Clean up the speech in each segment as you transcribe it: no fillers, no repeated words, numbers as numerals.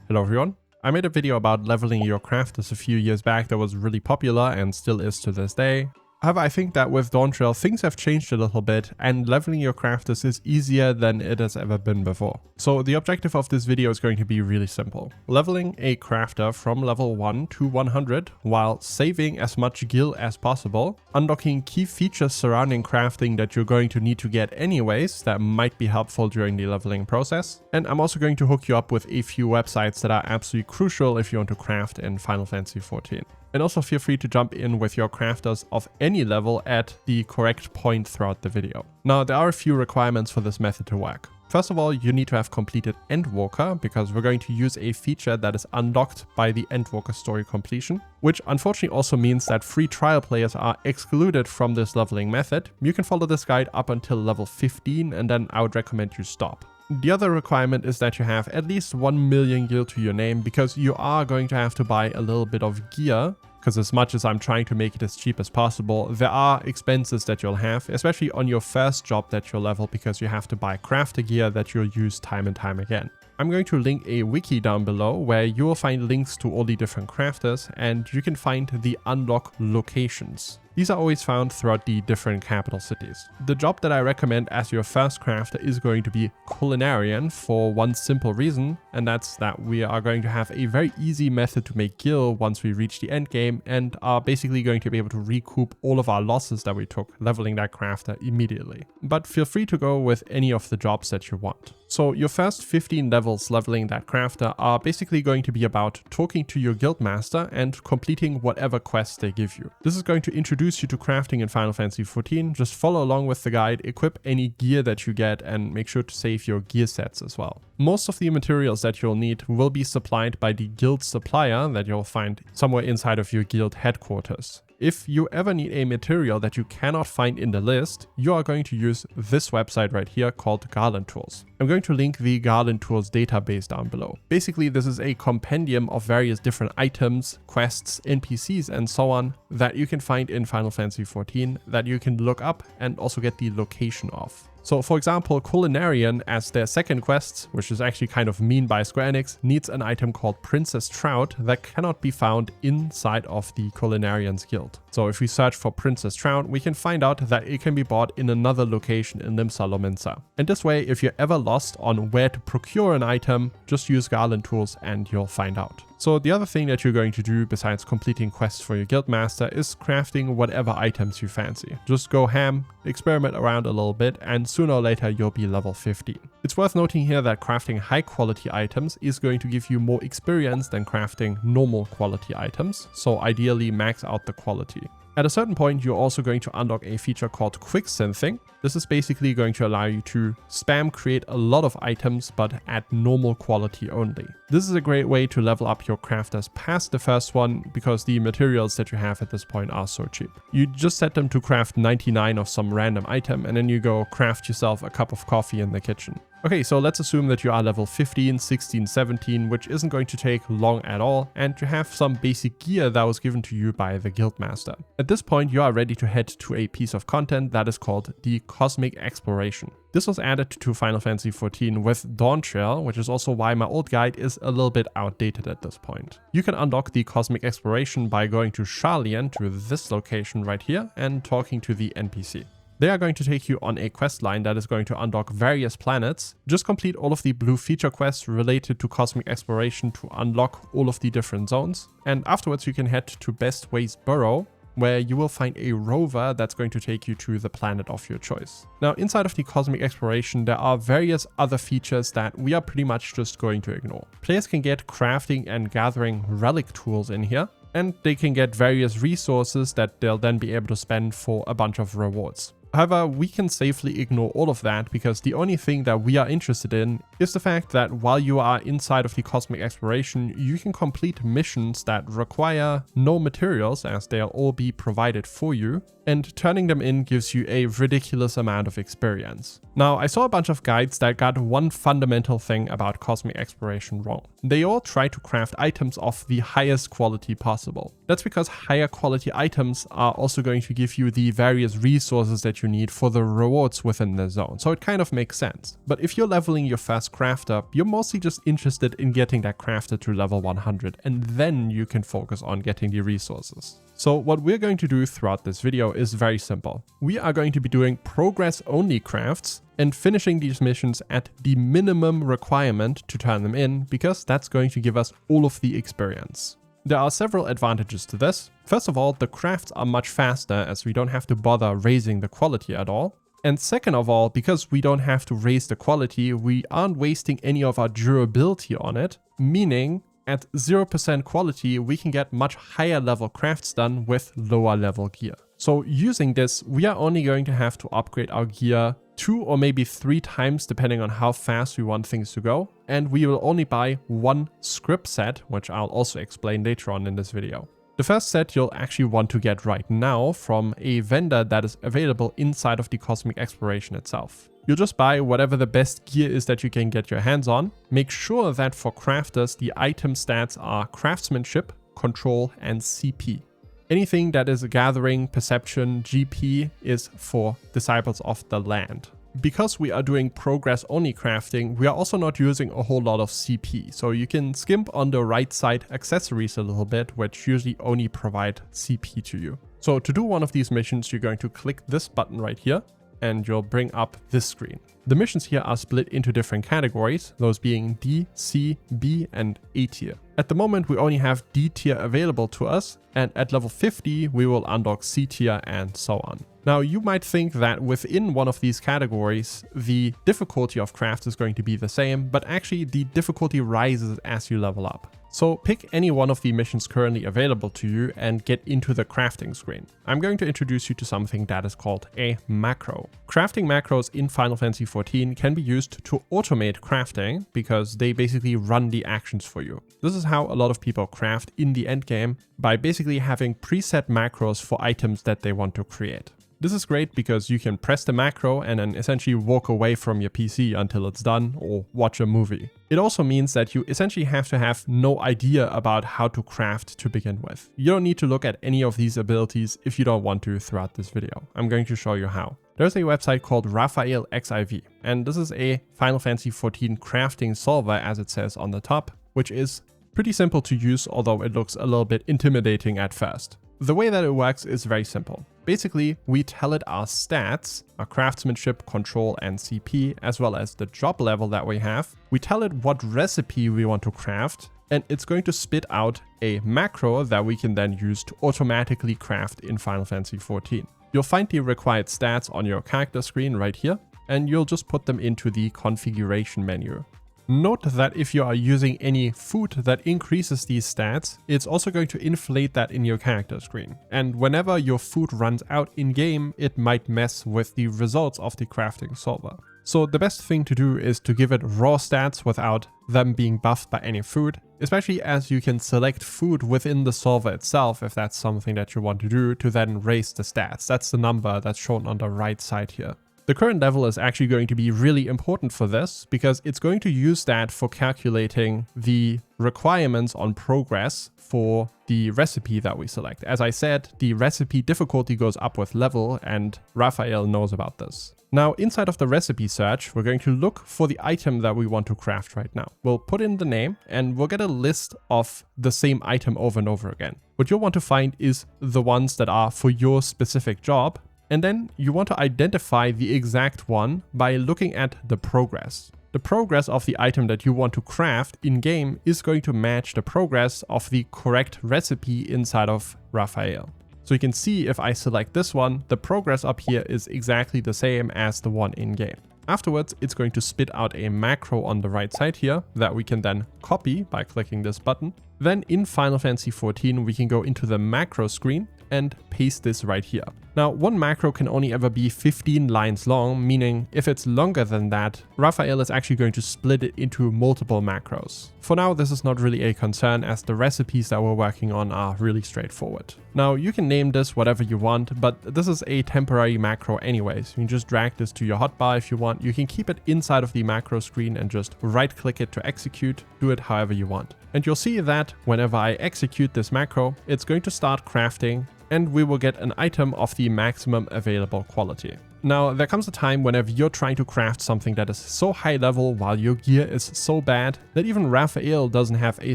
Hello everyone. I made a video about leveling your crafters a few years back that was really popular and still is to this day. However, I think that with Dawntrail things have changed a little bit and leveling your crafters is easier than it has ever been before. So the objective of this video is going to be really simple. Leveling a crafter from level 1 to 100 while saving as much gil as possible, unlocking key features surrounding crafting that you're going to need to get anyways that might be helpful during the leveling process. And I'm also going to hook you up with a few websites that are absolutely crucial if you want to craft in Final Fantasy XIV. And also feel free to jump in with your crafters of any level at the correct point throughout the video. Now, there are a few requirements for this method to work. First of all, you need to have completed Endwalker because we're going to use a feature that is unlocked by the Endwalker story completion, which unfortunately also means that free trial players are excluded from this leveling method. You can follow this guide up until level 15 and then I would recommend you stop. The other requirement is that you have at least 1 million gil to your name because you are going to have to buy a little bit of gear. Because as much as I'm trying to make it as cheap as possible, there are expenses that you'll have, especially on your first job that you'll level because you have to buy crafter gear that you'll use time and time again. I'm going to link a wiki down below where you will find links to all the different crafters and you can find the unlock locations. These are always found throughout the different capital cities. The job that I recommend as your first crafter is going to be Culinarian for one simple reason, and that's that we are going to have a very easy method to make gil once we reach the end game and are basically going to be able to recoup all of our losses that we took leveling that crafter immediately. But feel free to go with any of the jobs that you want. So your first 15 levels leveling that crafter are basically going to be about talking to your guildmaster and completing whatever quests they give you. This is going to introduce you to crafting in Final Fantasy XIV. Just follow along with the guide, equip any gear that you get and make sure to save your gear sets as well. Most of the materials that you'll need will be supplied by the guild supplier that you'll find somewhere inside of your guild headquarters. If you ever need a material that you cannot find in the list, you are going to use this website right here called Garland Tools. I'm going to link the Garland Tools database down below. Basically, this is a compendium of various different items, quests, NPCs, and so on that you can find in Final Fantasy XIV that you can look up and also get the location of. So for example, Culinarian as their second quest, which is actually kind of mean by Square Enix, needs an item called Princess Trout that cannot be found inside of the Culinarians Guild. So if we search for Princess Trout, we can find out that it can be bought in another location in Limsa Lominsa. And this way, if you're ever lost on where to procure an item, just use Garland Tools and you'll find out. So the other thing that you're going to do besides completing quests for your guildmaster is crafting whatever items you fancy. Just go ham, experiment around a little bit, and sooner or later you'll be level 15. It's worth noting here that crafting high quality items is going to give you more experience than crafting normal quality items, so ideally max out the quality. At a certain point, you're also going to unlock a feature called Quick Synthing. This is basically going to allow you to spam create a lot of items, but at normal quality only. This is a great way to level up your crafters past the first one because the materials that you have at this point are so cheap. You just set them to craft 99 of some random item and then you go craft yourself a cup of coffee in the kitchen. Okay, so let's assume that you are level 15, 16, 17, which isn't going to take long at all, and you have some basic gear that was given to you by the guildmaster. At this point, you are ready to head to a piece of content that is called the Cosmic Exploration. This was added to Final Fantasy XIV with Dawntrail, which is also why my old guide is a little bit outdated at this point. You can unlock the Cosmic Exploration by going to Sharlayan, to this location right here, and talking to the NPC. They are going to take you on a quest line that is going to unlock various planets. Just complete all of the blue feature quests related to Cosmic Exploration to unlock all of the different zones. And afterwards you can head to Best Ways Burrow, where you will find a rover that's going to take you to the planet of your choice. Now, inside of the Cosmic Exploration, there are various other features that we are pretty much just going to ignore. Players can get crafting and gathering relic tools in here, and they can get various resources that they'll then be able to spend for a bunch of rewards. However, we can safely ignore all of that because the only thing that we are interested in is the fact that while you are inside of the Cosmic Exploration, you can complete missions that require no materials as they'll all be provided for you, and turning them in gives you a ridiculous amount of experience. Now, I saw a bunch of guides that got one fundamental thing about Cosmic Exploration wrong. They all try to craft items of the highest quality possible. That's because higher quality items are also going to give you the various resources that you need for the rewards within the zone, so it kind of makes sense. But if you're leveling your first crafter, you're mostly just interested in getting that crafter to level 100, and then you can focus on getting the resources. So what we're going to do throughout this video is very simple. We are going to be doing progress only crafts and finishing these missions at the minimum requirement to turn them in, because that's going to give us all of the experience. There are several advantages to this. First of all, the crafts are much faster as we don't have to bother raising the quality at all. And second of all, because we don't have to raise the quality, we aren't wasting any of our durability on it, meaning at 0% quality, we can get much higher level crafts done with lower level gear. So using this, we are only going to have to upgrade our gear 2 or maybe 3 times depending on how fast we want things to go. And we will only buy 1 script set, which I'll also explain later on in this video. The first set you'll actually want to get right now from a vendor that is available inside of the Cosmic Exploration itself. You'll just buy whatever the best gear is that you can get your hands on. Make sure that for crafters, the item stats are craftsmanship, control, and CP. Anything that is gathering, perception, GP is for Disciples of the Land. Because we are doing progress only crafting, we are also not using a whole lot of CP. So you can skimp on the right side accessories a little bit, which usually only provide CP to you. So to do one of these missions, you're going to click this button right here, and you'll bring up this screen. The missions here are split into different categories, those being D, C, B, and A tier. At the moment, we only have D tier available to us, and at level 50, we will unlock C tier and so on. Now, you might think that within one of these categories, the difficulty of crafts is going to be the same, but actually the difficulty rises as you level up. So pick any one of the missions currently available to you and get into the crafting screen. I'm going to introduce you to something that is called a macro. Crafting macros in Final Fantasy XIV can be used to automate crafting because they basically run the actions for you. This is how a lot of people craft in the endgame, by basically having preset macros for items that they want to create. This is great because you can press the macro and then essentially walk away from your PC until it's done, or watch a movie. It also means that you essentially have to have no idea about how to craft to begin with. You don't need to look at any of these abilities if you don't want to throughout this video. I'm going to show you how. There's a website called FFXIV, and this is a Final Fantasy XIV crafting solver, as it says on the top, which is pretty simple to use, although it looks a little bit intimidating at first. The way that it works is very simple. Basically, we tell it our stats, our craftsmanship, control, and CP, as well as the job level that we have. We tell it what recipe we want to craft, and it's going to spit out a macro that we can then use to automatically craft in Final Fantasy XIV. You'll find the required stats on your character screen right here, and you'll just put them into the configuration menu. Note that if you are using any food that increases these stats, it's also going to inflate that in your character screen. And whenever your food runs out in-game, it might mess with the results of the crafting solver. So the best thing to do is to give it raw stats without them being buffed by any food, especially as you can select food within the solver itself if that's something that you want to do, to then raise the stats. That's the number that's shown on the right side here. The current level is actually going to be really important for this because it's going to use that for calculating the requirements on progress for the recipe that we select. As I said, the recipe difficulty goes up with level, and Raphael knows about this. Now, inside of the recipe search, we're going to look for the item that we want to craft right now. We'll put in the name and we'll get a list of the same item over and over again. What you'll want to find is the ones that are for your specific job. And then you want to identify the exact one by looking at the progress. The progress of the item that you want to craft in-game is going to match the progress of the correct recipe inside of Raphael. So you can see if I select this one, the progress up here is exactly the same as the one in-game. Afterwards, it's going to spit out a macro on the right side here that we can then copy by clicking this button. Then in Final Fantasy XIV, we can go into the macro screen and paste this right here. Now, one macro can only ever be 15 lines long, meaning if it's longer than that, Raphael is actually going to split it into multiple macros. For now, this is not really a concern as the recipes that we're working on are really straightforward. Now, you can name this whatever you want, but this is a temporary macro anyways. You can just drag this to your hotbar if you want. You can keep it inside of the macro screen and just right click it to execute, do it however you want. And you'll see that whenever I execute this macro, it's going to start crafting, and we will get an item of the maximum available quality. Now, there comes a time whenever you're trying to craft something that is so high level while your gear is so bad that even Raphael doesn't have a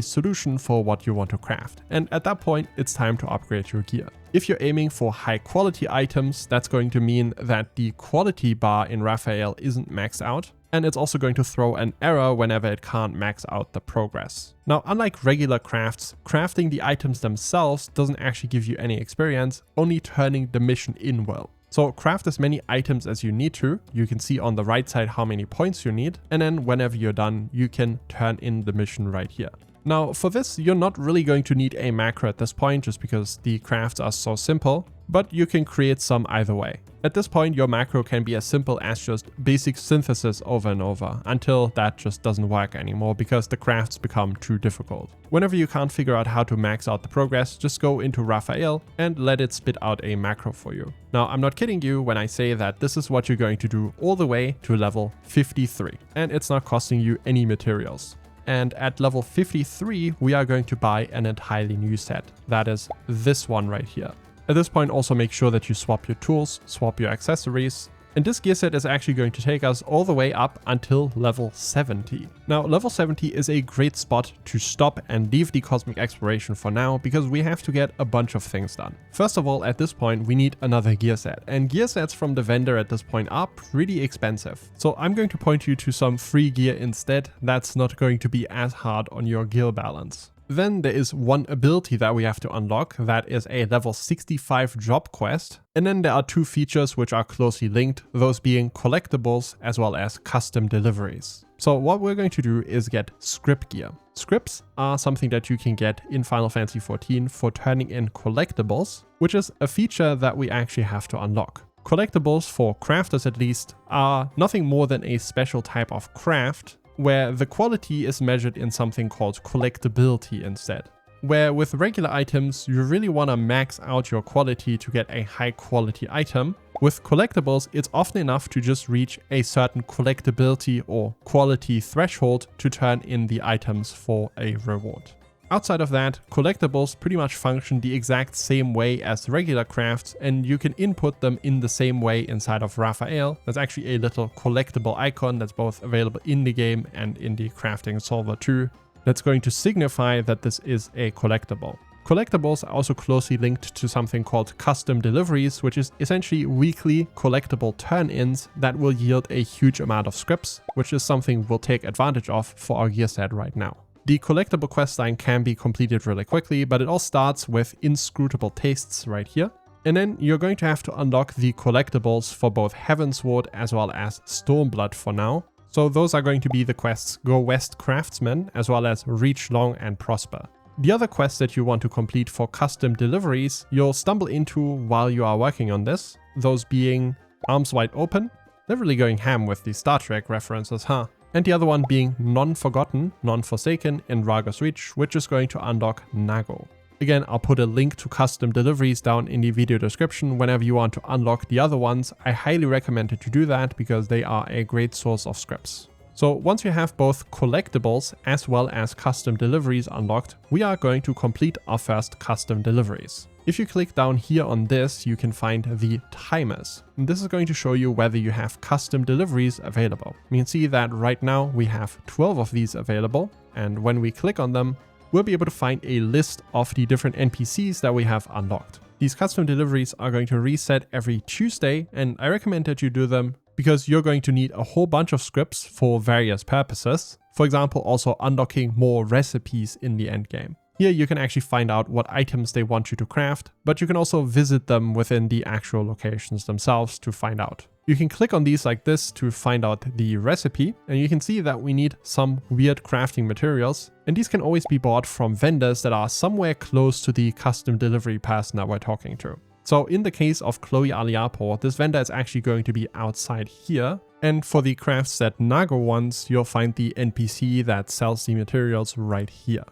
solution for what you want to craft. And at that point, it's time to upgrade your gear. If you're aiming for high quality items, that's going to mean that the quality bar in Raphael isn't maxed out. And it's also going to throw an error whenever it can't max out the progress. Now, unlike regular crafts, crafting the items themselves doesn't actually give you any experience, only turning the mission in will. So craft as many items as you need to. You can see on the right side how many points you need. And then whenever you're done, you can turn in the mission right here. Now, for this, you're not really going to need a macro at this point just because the crafts are so simple, but you can create some either way. At this point, your macro can be as simple as just basic synthesis over and over until that just doesn't work anymore because the crafts become too difficult. Whenever you can't figure out how to max out the progress, just go into Raphael and let it spit out a macro for you. Now, I'm not kidding you when I say that this is what you're going to do all the way to level 53, and it's not costing you any materials. And at level 53, we are going to buy an entirely new set. That is this one right here. At this point, also make sure that you swap your tools, swap your accessories. And this gear set is actually going to take us all the way up until level 70. Now, level 70 is a great spot to stop and leave the cosmic exploration for now because we have to get a bunch of things done. First of all, at this point, we need another gear set. And gear sets from the vendor at this point are pretty expensive. So I'm going to point you to some free gear instead. That's not going to be as hard on your gear balance. Then there is one ability that we have to unlock, that is a level 65 job quest. And then there are two features which are closely linked, those being collectibles as well as custom deliveries. So what we're going to do is get script gear. Scripts are something that you can get in Final Fantasy XIV for turning in collectibles, which is a feature that we actually have to unlock. Collectibles, for crafters at least, are nothing more than a special type of craft where the quality is measured in something called collectability instead. Where with regular items, you really want to max out your quality to get a high quality item. With collectibles, it's often enough to just reach a certain collectability or quality threshold to turn in the items for a reward. Outside of that, collectibles pretty much function the exact same way as regular crafts, and you can input them in the same way inside of Raphael. There's actually a little collectible icon that's both available in the game and in the crafting solver too. That's going to signify that this is a collectible. Collectibles are also closely linked to something called custom deliveries, which is essentially weekly collectible turn-ins that will yield a huge amount of scripts, which is something we'll take advantage of for our gear set right now. The collectible questline can be completed really quickly, but it all starts with inscrutable tastes right here. And then you're going to have to unlock the collectibles for both Heavensward as well as Stormblood for now. So those are going to be the quests Go West Craftsman as well as Reach Long and Prosper. The other quests that you want to complete for custom deliveries, you'll stumble into while you are working on this. Those being Arms Wide Open. They're really going ham with the Star Trek references, huh? And the other one being Non-Forgotten, Non-Forsaken in Raga's Reach, which is going to unlock Nago. Again, I'll put a link to custom deliveries down in the video description whenever you want to unlock the other ones. I highly recommend that you do that because they are a great source of scripts. So once you have both collectibles as well as custom deliveries unlocked, we are going to complete our first custom deliveries. If you click down here on this, you can find the timers. And this is going to show you whether you have custom deliveries available. You can see that right now we have 12 of these available. And when we click on them, we'll be able to find a list of the different NPCs that we have unlocked. These custom deliveries are going to reset every Tuesday, and I recommend that you do them because you're going to need a whole bunch of scripts for various purposes. For example, also unlocking more recipes in the endgame. Here you can actually find out what items they want you to craft, but you can also visit them within the actual locations themselves to find out. You can click on these like this to find out the recipe, and you can see that we need some weird crafting materials, and these can always be bought from vendors that are somewhere close to the custom delivery person that we're talking to. So in the case of Chloe Aliapo, this vendor is actually going to be outside here. And for the crafts that Nago wants, you'll find the NPC that sells the materials right here.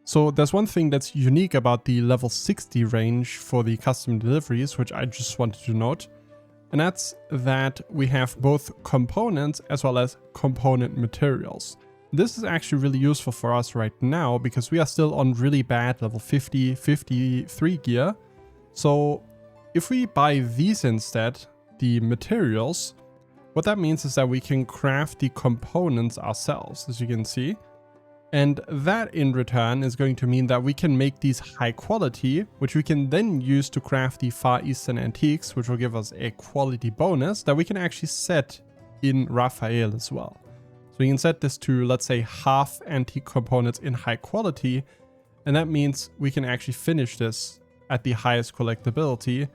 So there's one thing that's unique about the level 60 range for the custom deliveries, which I just wanted to note. And that's that we have both components as well as component materials. This is actually really useful for us right now because we are still on really bad level 50, 53 gear. So if we buy these instead, the materials, what that means is that we can craft the components ourselves, as you can see. And that in return is going to mean that we can make these high quality, which we can then use to craft the Far Eastern antiques, which will give us a quality bonus that we can actually set in Raphael as well. So we can set this to, let's say, half antique components in high quality, and that means we can actually finish this at the highest collectability,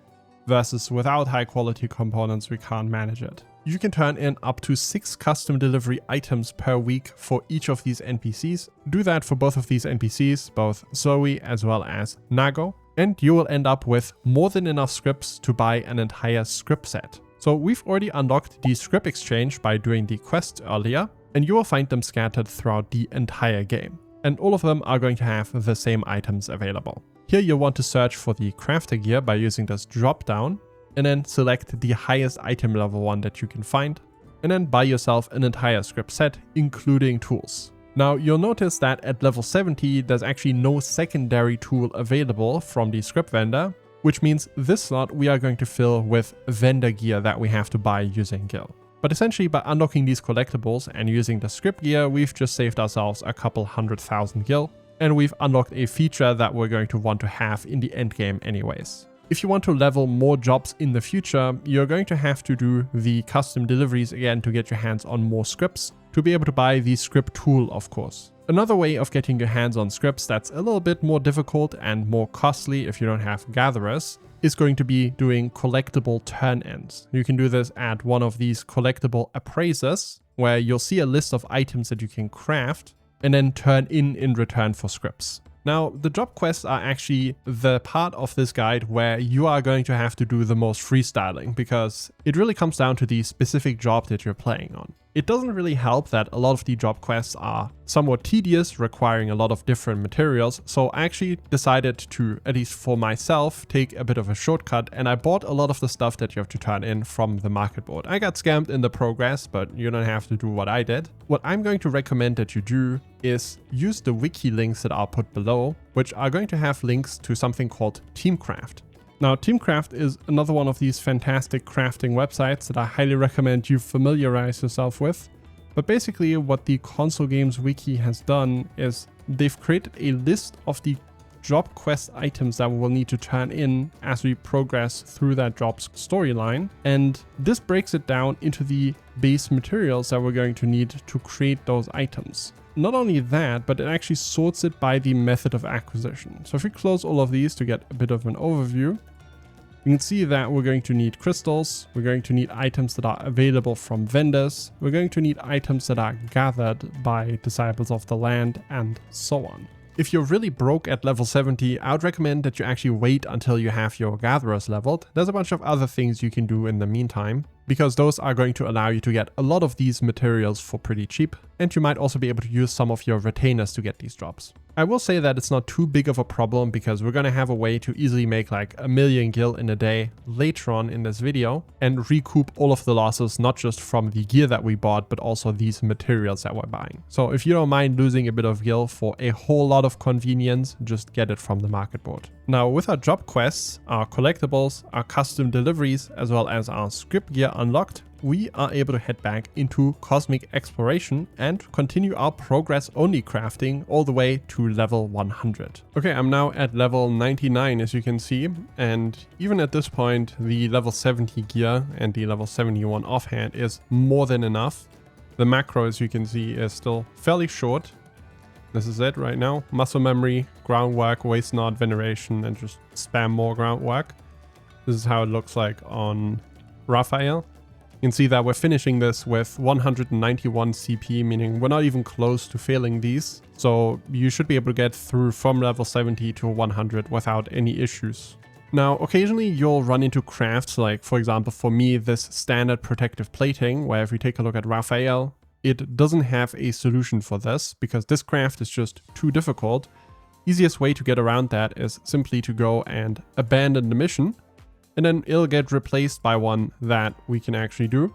versus without high quality components we can't manage it. You can turn in up to 6 custom delivery items per week for each of these NPCs. Do that for both of these NPCs, both Zoe as well as Nago, and you will end up with more than enough scripts to buy an entire script set. So we've already unlocked the script exchange by doing the quest earlier, and you will find them scattered throughout the entire game. And all of them are going to have the same items available. Here you'll want to search for the crafter gear by using this drop down, and then select the highest item level one that you can find, and then buy yourself an entire script set, including tools. Now you'll notice that at level 70 there's actually no secondary tool available from the script vendor, which means this slot we are going to fill with vendor gear that we have to buy using Gil. But essentially by unlocking these collectibles and using the script gear, we've just saved ourselves a couple 100,000 Gil, and we've unlocked a feature that we're going to want to have in the end game anyways. If you want to level more jobs in the future, you're going to have to do the custom deliveries again to get your hands on more scripts, to be able to buy the script tool, of course. Another way of getting your hands on scripts that's a little bit more difficult and more costly if you don't have gatherers is going to be doing collectible turn-ins. You can do this at one of these collectible appraisers, where you'll see a list of items that you can craft and then turn in return for scripts. Now, the job quests are actually the part of this guide where you are going to have to do the most freestyling, because it really comes down to the specific job that you're playing on. It doesn't really help that a lot of the job quests are somewhat tedious, requiring a lot of different materials, so I actually decided to, at least for myself, take a bit of a shortcut, and I bought a lot of the stuff that you have to turn in from the market board. I got scammed in the progress, but you don't have to do what I did. What I'm going to recommend that you do is use the wiki links that are put below, which are going to have links to something called Teamcraft. Now, Teamcraft is another one of these fantastic crafting websites that I highly recommend you familiarize yourself with. But basically what the console games wiki has done is they've created a list of the job quest items that we will need to turn in as we progress through that job's storyline. And this breaks it down into the base materials that we're going to need to create those items. Not only that, but it actually sorts it by the method of acquisition. So if we close all of these to get a bit of an overview, you can see that we're going to need crystals, we're going to need items that are available from vendors, we're going to need items that are gathered by disciples of the land, and so on. If you're really broke at level 70, I would recommend that you actually wait until you have your gatherers leveled. There's a bunch of other things you can do in the meantime, because those are going to allow you to get a lot of these materials for pretty cheap, and you might also be able to use some of your retainers to get these drops. I will say that it's not too big of a problem, because we're going to have a way to easily make like 1,000,000 gil in a day later on in this video and recoup all of the losses, not just from the gear that we bought, but also these materials that we're buying. So if you don't mind losing a bit of gil for a whole lot of convenience, just get it from the market board. Now, with our job quests, our collectibles, our custom deliveries, as well as our script gear unlocked, we are able to head back into cosmic exploration and continue our progress only crafting all the way to level 100. Okay, I'm now at level 99, as you can see, and even at this point the level 70 gear and the level 71 offhand is more than enough. The macro, as you can see, is still fairly short. This is it right now. Muscle memory, groundwork, waste not, veneration, and just spam more groundwork. This is how it looks like on Raphael. You can see that we're finishing this with 191 CP, meaning we're not even close to failing these. So you should be able to get through from level 70 to 100 without any issues. Now, occasionally you'll run into crafts like, for example, for me, this standard protective plating, where if we take a look at Raphael, it doesn't have a solution for this because this craft is just too difficult. Easiest way to get around that is simply to go and abandon the mission, and then it'll get replaced by one that we can actually do.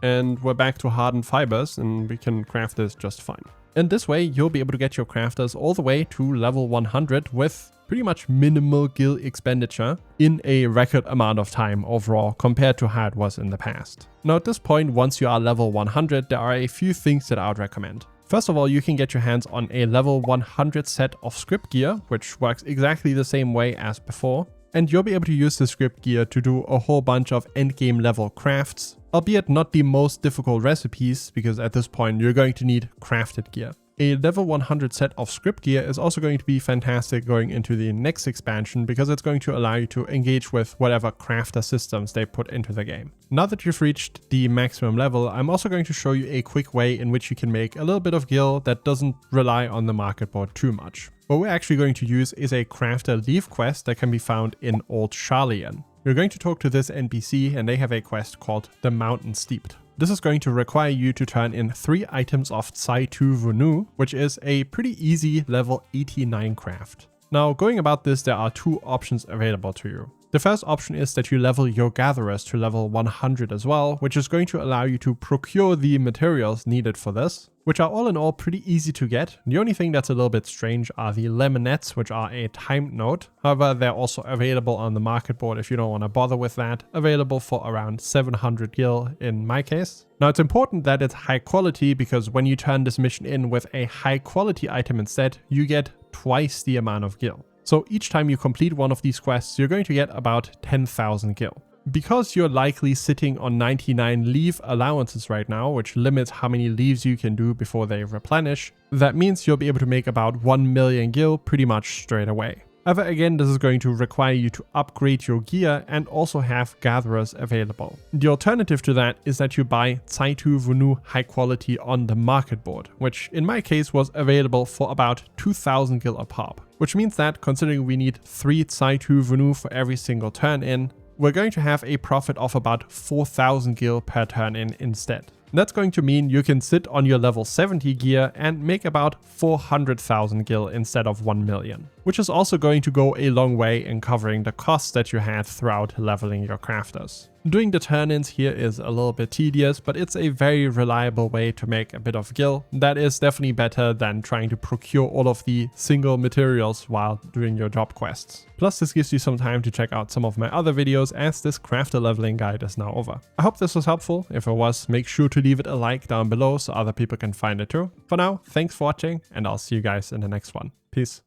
And we're back to hardened fibers and we can craft this just fine. In this way, you'll be able to get your crafters all the way to level 100 with pretty much minimal gil expenditure in a record amount of time overall compared to how it was in the past. Now at this point, once you are level 100, there are a few things that I would recommend. First of all, you can get your hands on a level 100 set of script gear, which works exactly the same way as before. And you'll be able to use the script gear to do a whole bunch of endgame level crafts, albeit not the most difficult recipes, because at this point you're going to need crafted gear. A level 100 set of script gear is also going to be fantastic going into the next expansion because it's going to allow you to engage with whatever crafter systems they put into the game. Now that you've reached the maximum level, I'm also going to show you a quick way in which you can make a little bit of gil that doesn't rely on the market board too much. What we're actually going to use is a crafter Levequest that can be found in Old Charlian. We're going to talk to this NPC and they have a quest called the Mountain Steeped. This is going to require you to turn in 3 items of Tsaitu Vunu, which is a pretty easy level 89 craft. Now going about this, there are 2 options available to you. The first option is that you level your gatherers to level 100 as well, which is going to allow you to procure the materials needed for this, which are all in all pretty easy to get. The only thing that's a little bit strange are the lemonettes, which are a timed note. However, they're also available on the market board if you don't want to bother with that. Available for around 700 gil in my case. Now it's important that it's high quality because when you turn this mission in with a high quality item instead, you get twice the amount of gil. So each time you complete one of these quests, you're going to get about 10,000 gil. Because you're likely sitting on 99 leaf allowances right now, which limits how many leaves you can do before they replenish, that means you'll be able to make about 1 million gil pretty much straight away. However, again, this is going to require you to upgrade your gear and also have gatherers available. The alternative to that is that you buy Tsaitu Vunu high quality on the market board, which in my case was available for about 2,000 gil a pop. Which means that, considering we need 3 Tsaitu Vunu for every single turn-in, we're going to have a profit of about 4,000 gil per turn-in instead. That's going to mean you can sit on your level 70 gear and make about 400,000 gil instead of 1 million, which is also going to go a long way in covering the costs that you had throughout leveling your crafters. Doing the turn-ins here is a little bit tedious, but it's a very reliable way to make a bit of gil. That is definitely better than trying to procure all of the single materials while doing your job quests. Plus, this gives you some time to check out some of my other videos as this crafter leveling guide is now over. I hope this was helpful. If it was, make sure to leave it a like down below so other people can find it too. For now, thanks for watching and I'll see you guys in the next one. Peace.